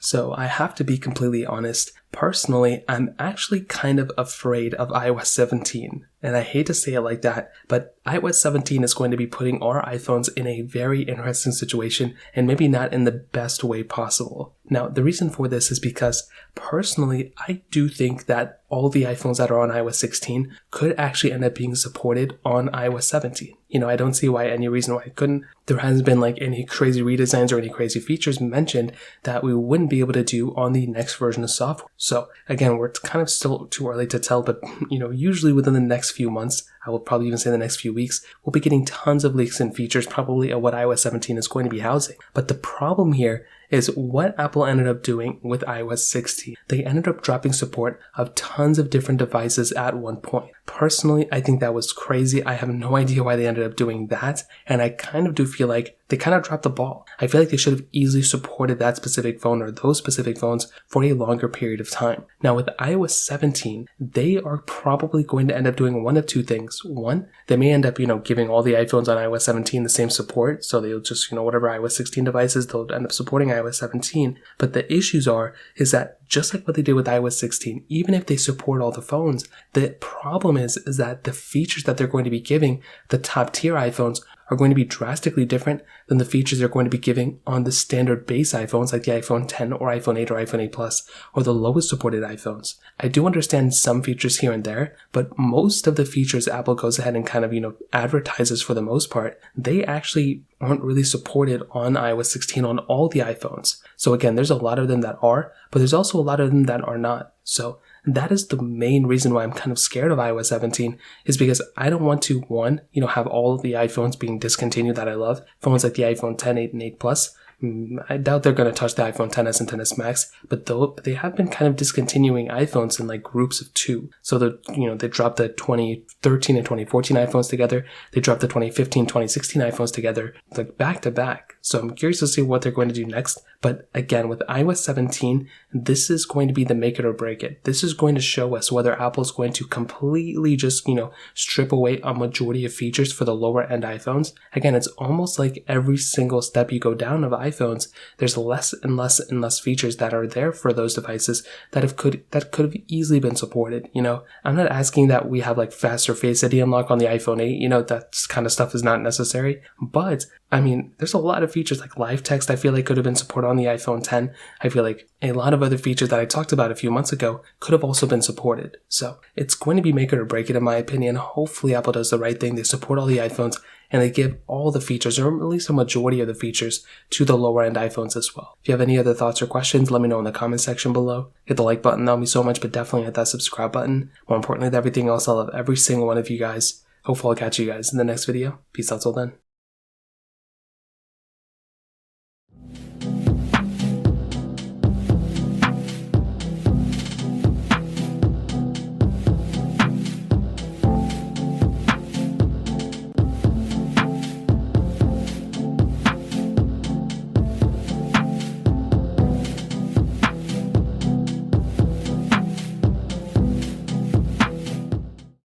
So I have to be completely honest. Personally, I'm actually kind of afraid of iOS 17. And I hate to say it like that, but iOS 17 is going to be putting our iPhones in a very interesting situation and maybe not in the best way possible. Now, the reason for this is because personally, I do think that all the iPhones that are on iOS 16 could actually end up being supported on iOS 17. I don't see any reason why it couldn't. There hasn't been any crazy redesigns or any crazy features mentioned that we wouldn't be able to do on the next version of software. So again, we're kind of still too early to tell, but usually within the next few months, I will probably even say the next few weeks, we'll be getting tons of leaks and features probably of what iOS 17 is going to be housing. But the problem here is what Apple ended up doing with iOS 16. They ended up dropping support of tons of different devices at one point. Personally, I think that was crazy. I have no idea why they ended up doing that, and I kind of do feel like they kind of dropped the ball. I feel like they should have easily supported that specific phone or those specific phones for a longer period of time. Now with iOS 17, they are probably going to end up doing one of two things. One, they may end up, giving all the iPhones on iOS 17 the same support, so they'll just, whatever iOS 16 devices, they'll end up supporting iOS 17. But the issues is that just like what they did with iOS 16, even if they support all the phones, the problem is that the features that they're going to be giving the top tier iPhones are going to be drastically different than the features they're going to be giving on the standard base iPhones like the iPhone 10 or iPhone 8 or iPhone 8 Plus or the lowest supported iPhones. I do understand some features here and there, but most of the features Apple goes ahead and kind of, advertises for the most part, they actually aren't really supported on iOS 16 on all the iPhones. So again, there's a lot of them that are, but there's also a lot of them that are not. So that is the main reason why I'm kind of scared of iOS 17 is because I don't want to, one, have all of the iPhones being discontinued that I love. Phones like the iPhone 10, 8, and 8 Plus. I doubt they're going to touch the iPhone XS and XS Max, but they have been kind of discontinuing iPhones in groups of two. So they dropped the 2013 and 2014 iPhones together. They dropped the 2015, 2016 iPhones together, back to back. So I'm curious to see what they're going to do next. But again, with iOS 17, this is going to be the make it or break it. This is going to show us whether Apple's going to completely just, strip away a majority of features for the lower end iPhones. Again, it's almost like every single step you go down of iPhones, there's less and less and less features that are there for those devices that could have easily been supported. I'm not asking that we have faster Face ID unlock on the iPhone 8. That kind of stuff is not necessary. But there's a lot of features like live text I feel like could have been supported on the iPhone 10. I feel like a lot of other features that I talked about a few months ago could have also been supported. So it's going to be make it or break it in my opinion. Hopefully Apple does the right thing. They support all the iPhones and they give all the features, or at least a majority of the features, to the lower end iPhones as well. If you have any other thoughts or questions, let me know in the comment section below. Hit the like button, that would mean so much, but definitely hit that subscribe button. More importantly than everything else, I love every single one of you guys. Hopefully I'll catch you guys in the next video. Peace out till then.